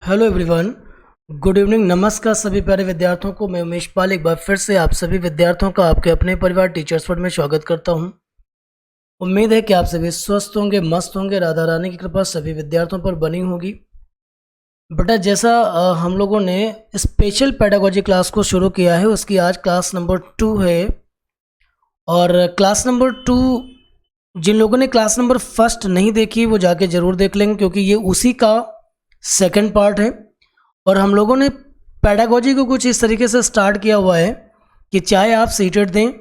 Hello everyone, good evening. नमस्कार सभी प्यारे विद्यार्थियों को। मैं उमेश पाल एक बार फिर से आप सभी विद्यार्थियों का आपके अपने परिवार टीचर्स वर्ल्ड में स्वागत करता हूं। उम्मीद है कि आप सभी स्वस्थ होंगे, मस्त होंगे। राधा रानी की कृपा सभी विद्यार्थियों पर बनी होगी। बेटा, जैसा हम लोगों ने स्पेशल पेडागोजी क्लास को शुरू किया है, उसकी आज क्लास नंबर 2 है। और क्लास नंबर 2 जिन लोगों ने क्लास नंबर 1 नहीं देखी वो जाके ज़रूर देख लेंगे, क्योंकि ये उसी का सेकंड पार्ट है। और हम लोगों ने पेडागोजी को कुछ इस तरीके से स्टार्ट किया हुआ है कि चाहे आप सीटेट दें,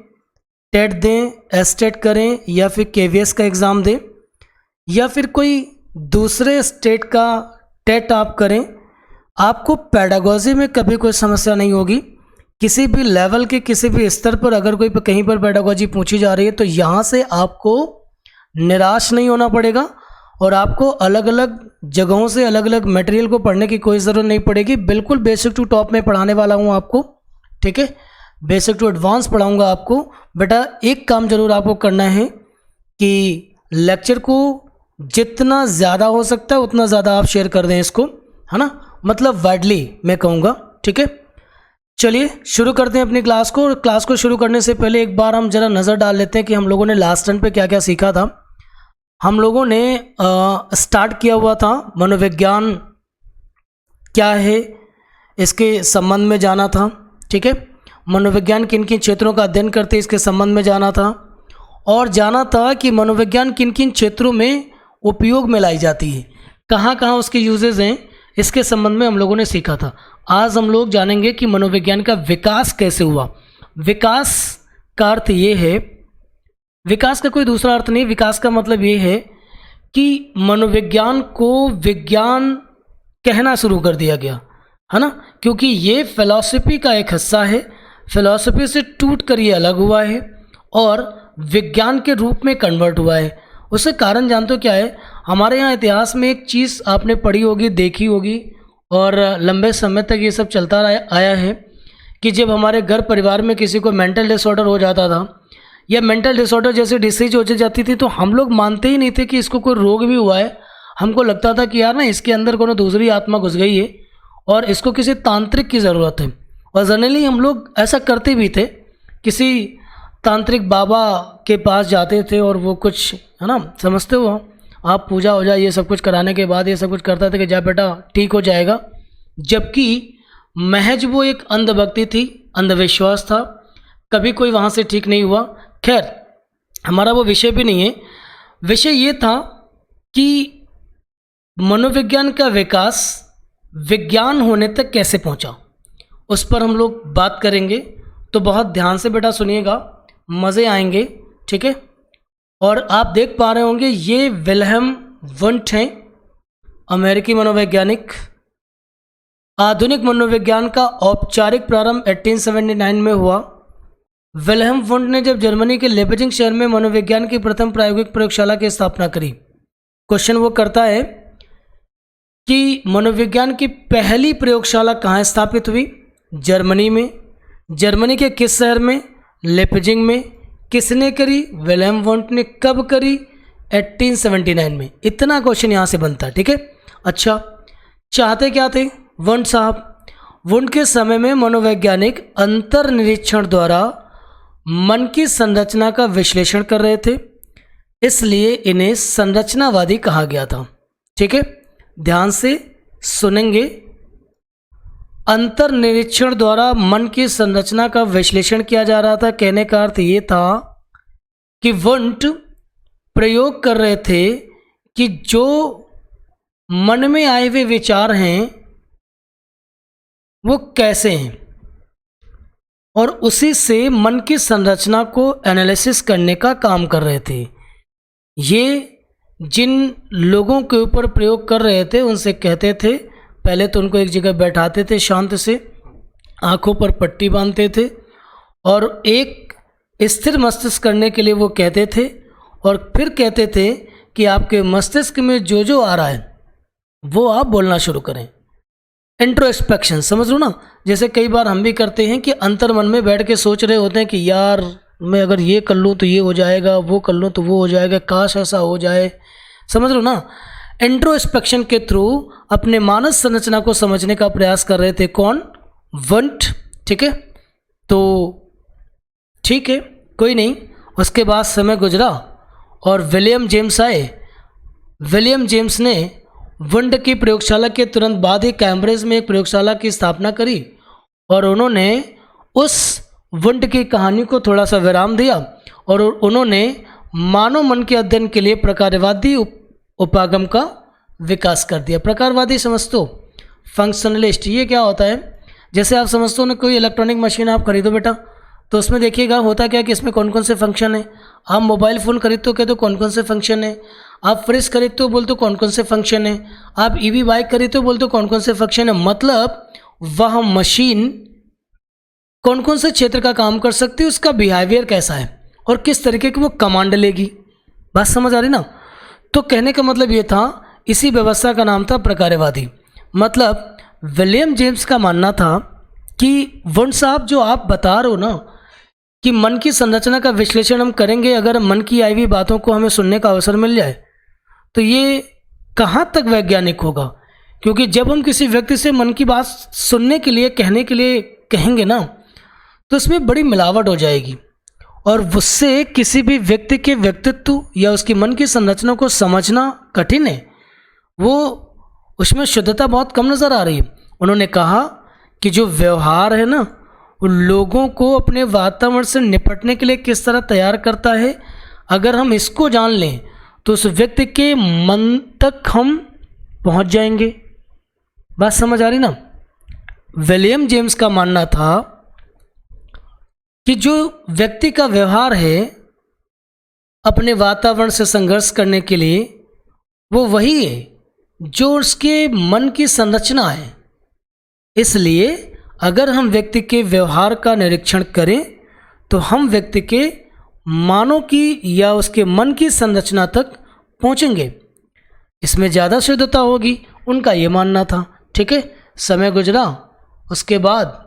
टेट दें, एसटेट करें, या फिर केवीएस का एग्ज़ाम दें, या फिर कोई दूसरे स्टेट का टेट आप करें, आपको पेडागोजी में कभी कोई समस्या नहीं होगी। किसी भी लेवल के किसी भी स्तर पर अगर कोई कहीं पर पेडागोजी पूछी जा रही है तो यहाँ से आपको निराश नहीं होना पड़ेगा और आपको अलग अलग जगहों से अलग अलग मटेरियल को पढ़ने की कोई ज़रूरत नहीं पड़ेगी। बिल्कुल बेसिक टू टॉप में पढ़ाने वाला हूँ आपको, ठीक है। बेसिक टू एडवांस पढ़ाऊँगा आपको। बेटा, एक काम ज़रूर आपको करना है कि लेक्चर को जितना ज़्यादा हो सकता है उतना ज़्यादा आप शेयर कर दें इसको, है ना, मतलब वाइडली मैं कहूँगा, ठीक है। चलिए शुरू करते हैं अपनी क्लास को। और क्लास को शुरू करने से पहले एक बार हम ज़रा नज़र डाल लेते हैं कि हम लोगों ने लास्ट टर्न पे क्या क्या सीखा था। हम लोगों ने स्टार्ट किया हुआ था मनोविज्ञान क्या है इसके संबंध में जाना था, ठीक है। मनोविज्ञान किन किन क्षेत्रों का अध्ययन करते हैं इसके संबंध में जाना था, और जाना था कि मनोविज्ञान किन किन क्षेत्रों में उपयोग में लाई जाती है, कहाँ कहाँ उसके यूजेस हैं, इसके संबंध में हम लोगों ने सीखा था। आज हम लोग जानेंगे कि मनोविज्ञान का विकास कैसे हुआ। विकास का अर्थ ये है, विकास का कोई दूसरा अर्थ नहीं, विकास का मतलब ये है कि मनोविज्ञान को विज्ञान कहना शुरू कर दिया गया, है ना, क्योंकि ये फिलॉसफी का एक हिस्सा है। फिलॉसफी से टूट कर ये अलग हुआ है और विज्ञान के रूप में कन्वर्ट हुआ है। उसका कारण जानते हो क्या है? हमारे यहाँ इतिहास में एक चीज़ आपने पढ़ी होगी, देखी होगी, और लंबे समय तक ये सब चलता आया है कि जब हमारे घर परिवार में किसी को मेंटल डिसऑर्डर हो जाता था या मेंटल डिसऑर्डर जैसे डिसीज हो जाती थी तो हम लोग मानते ही नहीं थे कि इसको कोई रोग भी हुआ है। हमको लगता था कि यार ना, इसके अंदर कोनो दूसरी आत्मा घुस गई है और इसको किसी तांत्रिक की ज़रूरत है। और जनरली हम लोग ऐसा करते भी थे, किसी तांत्रिक बाबा के पास जाते थे और वो कुछ, है ना, समझते हो आप, पूजा हो जाए, ये सब कुछ कराने के बाद ये सब कुछ करता था कि जा बेटा ठीक हो जाएगा, जबकि महज वो एक अंधभक्ति थी, अंधविश्वास था। कभी कोई वहाँ से ठीक नहीं हुआ। खैर, हमारा वो विषय भी नहीं है। विषय ये था कि मनोविज्ञान का विकास विज्ञान होने तक कैसे पहुंचा, उस पर हम लोग बात करेंगे। तो बहुत ध्यान से बेटा सुनिएगा, मज़े आएंगे, ठीक है। और आप देख पा रहे होंगे ये विल्हेम वुंट हैं, अमेरिकी मनोवैज्ञानिक। आधुनिक मनोविज्ञान का औपचारिक प्रारंभ 1879 में हुआ। विल्हेम वुंट ने जब जर्मनी के लेपजिग शहर में मनोविज्ञान की प्रथम प्रायोगिक प्रयोगशाला की स्थापना करी। क्वेश्चन वो करता है कि मनोविज्ञान की पहली प्रयोगशाला कहाँ स्थापित हुई? जर्मनी में। जर्मनी के किस शहर में? लेपजिग में। किसने करी? विल्हेम वुंट ने। कब करी? 1879 में। इतना क्वेश्चन यहाँ से बनता है, ठीक है। अच्छा, चाहते क्या थे वुंट साहब? वुंट के समय में मनोवैज्ञानिक अंतर्निरीक्षण द्वारा मन की संरचना का विश्लेषण कर रहे थे, इसलिए इन्हें संरचनावादी कहा गया था, ठीक है। ध्यान से सुनेंगे। अंतर्निरीक्षण द्वारा मन की संरचना का विश्लेषण किया जा रहा था। कहने का अर्थ ये था कि वुंट प्रयोग कर रहे थे कि जो मन में आए हुए विचार हैं वो कैसे हैं, और उसी से मन की संरचना को एनालिसिस करने का काम कर रहे थे। ये जिन लोगों के ऊपर प्रयोग कर रहे थे उनसे कहते थे, पहले तो उनको एक जगह बैठाते थे शांत से, आंखों पर पट्टी बांधते थे और एक स्थिर मस्तिष्क करने के लिए वो कहते थे, और फिर कहते थे कि आपके मस्तिष्क में जो जो आ रहा है वो आप बोलना शुरू करें। इंट्रोस्पेक्शन, समझ लो ना, जैसे कई बार हम भी करते हैं कि अंतर मन में बैठ के सोच रहे होते हैं कि यार मैं अगर ये कर लूँ तो ये हो जाएगा, वो कर लूँ तो वो हो जाएगा, काश ऐसा हो जाए, समझ लो ना। इंट्रोस्पेक्शन के थ्रू अपने मानस संरचना को समझने का प्रयास कर रहे थे। कौन? वुंट। ठीक है, तो ठीक है, कोई नहीं। उसके बाद समय गुजरा और विलियम जेम्स आए। विलियम जेम्स ने वुंट की प्रयोगशाला के तुरंत बाद ही कैम्ब्रिज में एक प्रयोगशाला की स्थापना करी और उन्होंने उस वुंट की कहानी को थोड़ा सा विराम दिया और उन्होंने मानव मन के अध्ययन के लिए प्रकारवादी उपागम का विकास कर दिया। प्रकारवादी समझते हो? फंक्शनलिस्ट। ये क्या होता है? जैसे आप समझते हो ना, कोई इलेक्ट्रॉनिक मशीन आप खरीदो बेटा, तो उसमें देखिएगा होता क्या कि इसमें कौन कौन से फंक्शन है। आप मोबाइल फ़ोन खरीदते हो कहते हो कौन कौन से फंक्शन है। आप फ्रिज खरीदते हो बोलते हो कौन कौन से फंक्शन है। आप ईवी बाइक खरीदते हो बोलते हो कौन कौन से फंक्शन है। मतलब वह मशीन कौन कौन से क्षेत्र का काम कर सकती है, उसका बिहेवियर कैसा है और किस तरीके की वो कमांड लेगी। बात समझ आ रही ना? तो कहने का मतलब ये था, इसी व्यवस्था का नाम था प्रकारवादी। मतलब विलियम जेम्स का मानना था कि वुंट साहब, जो आप बता रहे हो ना कि मन की संरचना का विश्लेषण हम करेंगे, अगर मन की आई हुई बातों को हमें सुनने का अवसर मिल जाए तो ये कहाँ तक वैज्ञानिक होगा। क्योंकि जब हम किसी व्यक्ति से मन की बात सुनने के लिए, कहने के लिए कहेंगे ना, तो इसमें बड़ी मिलावट हो जाएगी और उससे किसी भी व्यक्ति के व्यक्तित्व या उसकी मन की संरचना को समझना कठिन है। वो उसमें शुद्धता बहुत कम नज़र आ रही है। उन्होंने कहा कि जो व्यवहार है ना, वो लोगों को अपने वातावरण से निपटने के लिए किस तरह तैयार करता है, अगर हम इसको जान लें तो उस व्यक्ति के मन तक हम पहुंच जाएंगे। बात समझ आ रही ना? विलियम जेम्स का मानना था कि जो व्यक्ति का व्यवहार है अपने वातावरण से संघर्ष करने के लिए, वो वही है जो उसके मन की संरचना है। इसलिए अगर हम व्यक्ति के व्यवहार का निरीक्षण करें तो हम व्यक्ति के मानों की या उसके मन की संरचना तक पहुंचेंगे, इसमें ज़्यादा शुद्धता होगी। उनका ये मानना था। ठीक है, समय गुजरा, उसके बाद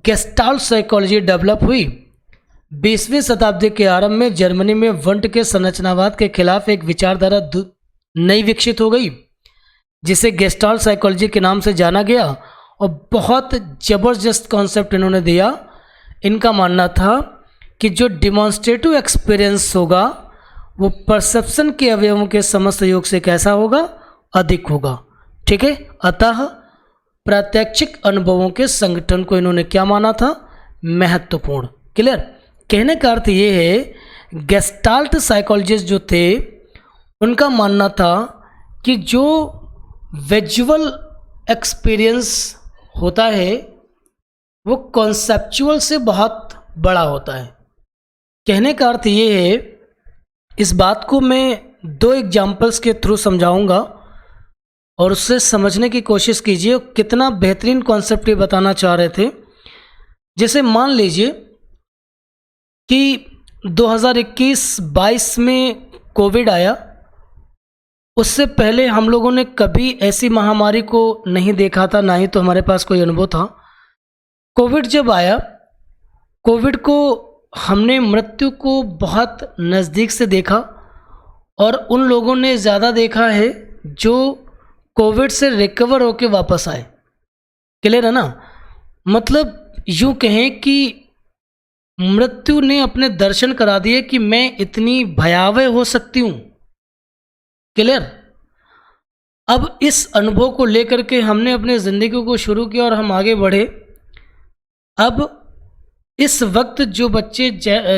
गेस्टाल्ट साइकोलॉजी डेवलप हुई। 20वीं शताब्दी के आरंभ में जर्मनी में वुंट के संरचनावाद के खिलाफ एक विचारधारा नई विकसित हो गई, जिसे गेस्टाल्ट साइकोलॉजी के नाम से जाना गया और बहुत ज़बरदस्त कॉन्सेप्ट इन्होंने दिया। इनका मानना था कि जो डिमॉन्स्ट्रेटिव एक्सपीरियंस होगा वो परसेप्शन के अवयवों के समस्त योग से कैसा होगा? अधिक होगा। ठीक है, अतः प्रात्यक्षिक अनुभवों के संगठन को इन्होंने क्या माना था? महत्वपूर्ण। क्लियर? कहने का अर्थ ये है, गेस्टाल्ट साइकोलॉजिस्ट जो थे उनका मानना था कि जो विजुअल एक्सपीरियंस होता है वो कॉन्सेप्चुअल से बहुत बड़ा होता है। कहने का अर्थ ये है, इस बात को मैं 2 एग्जाम्पल्स के थ्रू समझाऊंगा और उससे समझने की कोशिश कीजिए कितना बेहतरीन कॉन्सेप्ट ये बताना चाह रहे थे। जैसे मान लीजिए कि 2021-22 में कोविड आया, उससे पहले हम लोगों ने कभी ऐसी महामारी को नहीं देखा था, ना ही तो हमारे पास कोई अनुभव था। कोविड जब आया, कोविड को हमने मृत्यु को बहुत नज़दीक से देखा और उन लोगों ने ज़्यादा देखा है जो कोविड से रिकवर होके वापस आए। क्लियर है ना? मतलब यूँ कहें कि मृत्यु ने अपने दर्शन करा दिए कि मैं इतनी भयावह हो सकती हूँ। क्लियर? अब इस अनुभव को लेकर के हमने अपने ज़िंदगी को शुरू किया और हम आगे बढ़े। अब इस वक्त जो बच्चे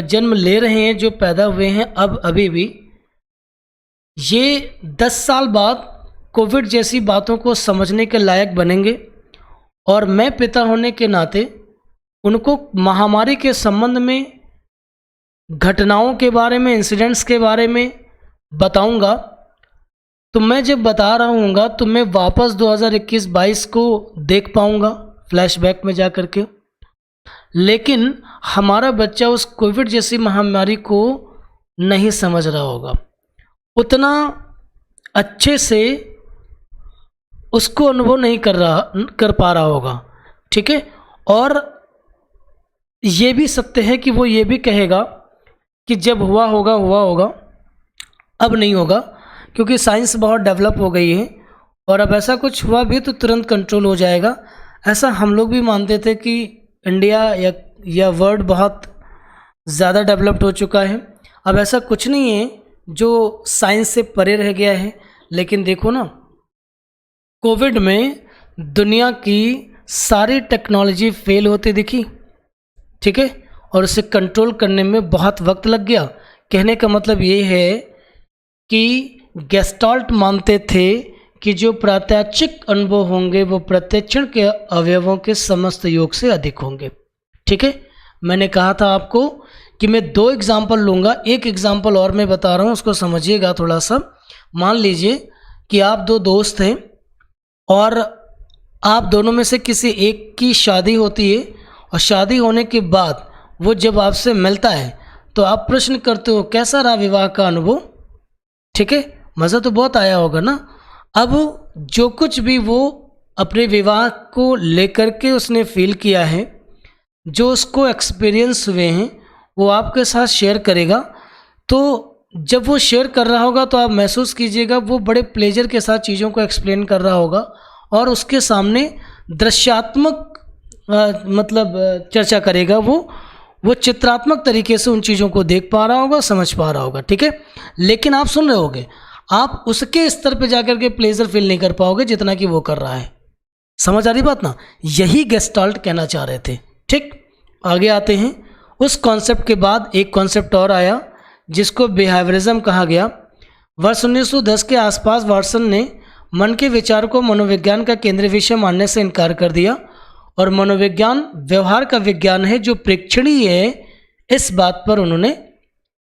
जन्म ले रहे हैं, जो पैदा हुए हैं अब अभी भी, ये 10 साल बाद कोविड जैसी बातों को समझने के लायक बनेंगे और मैं पिता होने के नाते उनको महामारी के संबंध में, घटनाओं के बारे में, इंसिडेंट्स के बारे में बताऊंगा। तो मैं जब बता रहा हूँगा तो मैं वापस 2021-22 को देख पाऊँगा फ्लैशबैक में जा कर के। लेकिन हमारा बच्चा उस कोविड जैसी महामारी को नहीं समझ रहा होगा, उतना अच्छे से उसको अनुभव नहीं कर पा रहा होगा। ठीक है? और ये भी सत्य है कि वो ये भी कहेगा कि जब हुआ होगा हुआ होगा, अब नहीं होगा। क्योंकि साइंस बहुत डेवलप हो गई है और अब ऐसा कुछ हुआ भी तो तुरंत कंट्रोल हो जाएगा। ऐसा हम लोग भी मानते थे कि इंडिया या वर्ल्ड बहुत ज़्यादा डेवलप्ड हो चुका है। अब ऐसा कुछ नहीं है जो साइंस से परे रह गया है। लेकिन देखो ना, कोविड में दुनिया की सारी टेक्नोलॉजी फेल होती दिखी, ठीक है, और उसे कंट्रोल करने में बहुत वक्त लग गया। कहने का मतलब ये है कि गेस्टाल्ट मानते थे कि जो प्रात्यक्षिक अनुभव होंगे वो प्रत्यक्षण के अवयवों के समस्त योग से अधिक होंगे, ठीक है। मैंने कहा था आपको कि मैं 2 एग्जाम्पल लूँगा, एक एग्जाम्पल और मैं बता रहा हूँ, उसको समझिएगा थोड़ा सा। मान लीजिए कि आप 2 दोस्त हैं और आप दोनों में से किसी एक की शादी होती है और शादी होने के बाद वो जब आपसे मिलता है तो आप प्रश्न करते हो कैसा रहा विवाह का अनुभव, ठीक है, मज़ा तो बहुत आया होगा ना। अब जो कुछ भी वो अपने विवाह को लेकर के उसने फील किया है, जो उसको एक्सपीरियंस हुए हैं, वो आपके साथ शेयर करेगा। तो जब वो शेयर कर रहा होगा तो आप महसूस कीजिएगा वो बड़े प्लेजर के साथ चीज़ों को एक्सप्लेन कर रहा होगा और उसके सामने दृश्यात्मक चर्चा करेगा। वो चित्रात्मक तरीके से उन चीज़ों को देख पा रहा होगा, समझ पा रहा होगा, ठीक है। लेकिन आप सुन रहे होगे, आप उसके स्तर पे जाकर के प्लेजर फील नहीं कर पाओगे जितना कि वो कर रहा है। समझ आ रही बात ना? यही गेस्टाल्ट कहना चाह रहे थे, ठीक। आगे आते हैं। उस कॉन्सेप्ट के बाद एक कॉन्सेप्ट और आया जिसको बिहेवियरिज्म कहा गया। वर्ष 1910 के आसपास वाटसन ने मन के विचार को मनोविज्ञान का केंद्रीय विषय मानने से इनकार कर दिया और मनोविज्ञान व्यवहार का विज्ञान है जो प्रेक्षणीय है, इस बात पर उन्होंने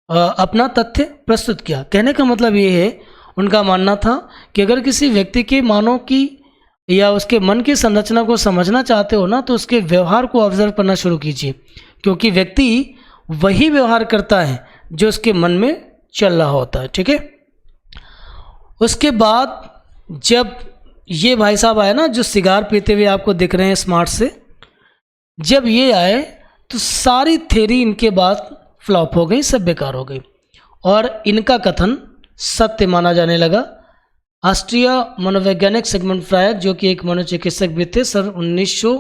अपना तथ्य प्रस्तुत किया। कहने का मतलब ये है, उनका मानना था कि अगर किसी व्यक्ति के मानव की या उसके मन की संरचना को समझना चाहते हो ना, तो उसके व्यवहार को ऑब्जर्व करना शुरू कीजिए, क्योंकि व्यक्ति वही व्यवहार करता है जो उसके मन में चल रहा होता है, ठीक है। उसके बाद जब ये भाई साहब आए ना, जो सिगार पीते हुए आपको दिख रहे हैं स्मार्ट से, जब ये आए तो सारी थ्योरी इनके बाद फ्लॉप हो गई, सब बेकार हो गई और इनका कथन सत्य माना जाने लगा। ऑस्ट्रिया मनोवैज्ञानिक सिगमंड फ्रायड, जो कि एक मनोचिकित्सक भी थे, सन 1900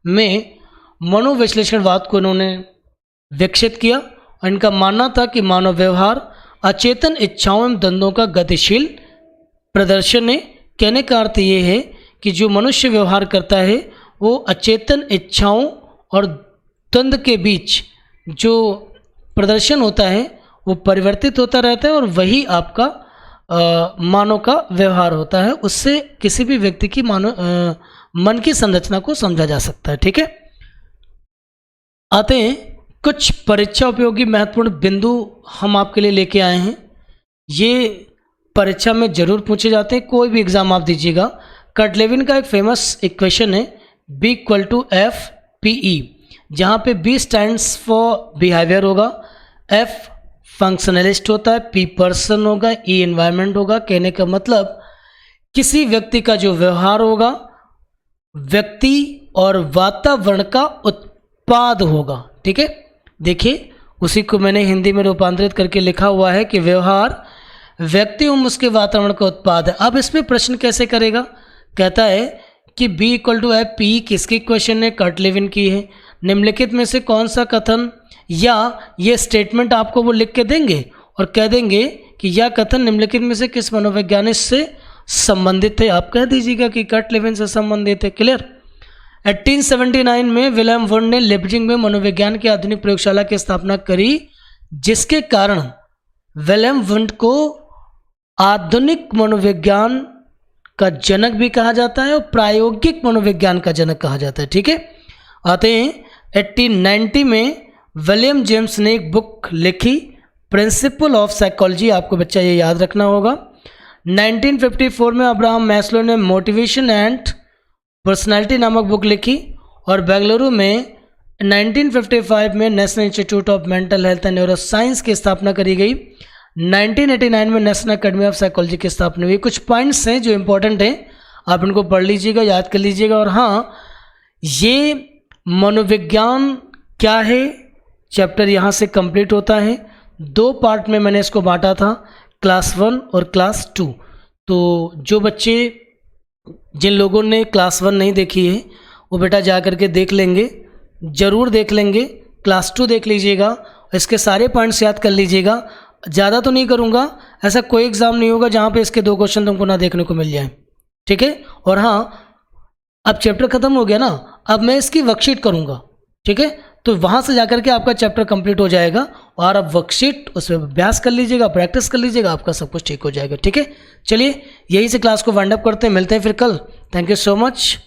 में मनोविश्लेषणवाद को इन्होंने विकसित किया और इनका मानना था कि मानव व्यवहार अचेतन इच्छाओं एवं द्वंद्वों का गतिशील प्रदर्शन है। कहने का अर्थ ये है कि जो मनुष्य व्यवहार करता है वो अचेतन इच्छाओं और द्वंद्व के बीच जो प्रदर्शन होता है वो परिवर्तित होता रहता है और वही आपका मानव का व्यवहार होता है। उससे किसी भी व्यक्ति की मन की संरचना को समझा जा सकता है, ठीक है। आते हैं कुछ परीक्षा उपयोगी महत्वपूर्ण बिंदु हम आपके लिए लेके आए हैं। ये परीक्षा में जरूर पूछे जाते हैं, कोई भी एग्जाम आप दीजिएगा। कर्ट-लेविन का एक फेमस इक्वेशन है B=F/PE, जहाँ पे B स्टैंड्स फॉर बिहेवियर होगा, F फंक्शनलिस्ट होता है, P पर्सन होगा, E एनवायरनमेंट होगा। कहने का मतलब किसी व्यक्ति का जो व्यवहार होगा व्यक्ति और वातावरण का उत्पाद होगा, ठीक है। देखिए, उसी को मैंने हिंदी में रूपांतरित करके लिखा हुआ है कि व्यवहार व्यक्ति एवं उसके वातावरण का उत्पाद है। अब इसमें प्रश्न कैसे करेगा? कहता है कि B=F/PE किसकी इक्वेशन है? कर्ट-लेविन की है। निम्नलिखित में से कौन सा कथन या ये स्टेटमेंट आपको वो लिख के देंगे और कह देंगे कि यह कथन निम्नलिखित में से किस मनोवैज्ञानिक से संबंधित है? आप कह दीजिएगा कि कर्ट-लेविन से संबंधित है। क्लियर? 1879 में विलियम वुंड ने लिपजिंग में मनोविज्ञान की आधुनिक प्रयोगशाला की स्थापना करी, जिसके कारण विलियम वुंड को आधुनिक मनोविज्ञान का जनक भी कहा जाता है और प्रायोगिक मनोविज्ञान का जनक कहा जाता है, ठीक है। आते हैं 1890 में विलियम जेम्स ने एक बुक लिखी, प्रिंसिपल ऑफ साइकोलॉजी। आपको बच्चा ये याद रखना होगा। 1954 में अब्राहम मैस्लो ने मोटिवेशन एंड पर्सनैलिटी नामक बुक लिखी और बेंगलुरु में 1955 में national institute of mental health and neuro science की स्थापना करी गई। 1989 में नेशनल अकेडमी ऑफ साइकोलॉजी की स्थापना हुई। कुछ पॉइंट्स हैं जो इंपॉर्टेंट हैं, आप इनको पढ़ लीजिएगा, याद कर लीजिएगा। और हाँ, ये मनोविज्ञान क्या है चैप्टर यहाँ से कंप्लीट होता है। 2 पार्ट में मैंने इसको बांटा था, क्लास 1 और क्लास 2। तो जो बच्चे जिन लोगों ने क्लास 1 नहीं देखी है वो बेटा जा कर के देख लेंगे, ज़रूर देख लेंगे। क्लास 2 देख लीजिएगा, इसके सारे पॉइंट्स याद कर लीजिएगा। ज़्यादा तो नहीं करूँगा, ऐसा कोई एग्ज़ाम नहीं होगा जहाँ पे इसके 2 क्वेश्चन तुमको ना देखने को मिल जाए, ठीक है। और हाँ, अब चैप्टर ख़त्म हो गया ना, अब मैं इसकी वर्कशीट करूँगा, ठीक है। तो वहाँ से जाकर के आपका चैप्टर कंप्लीट हो जाएगा और आप वर्कशीट उसमें अभ्यास कर लीजिएगा, प्रैक्टिस कर लीजिएगा, आपका सब कुछ ठीक हो जाएगा, ठीक है। चलिए यहीं से क्लास को वाइंड अप करते हैं, मिलते हैं फिर कल। Thank you so much.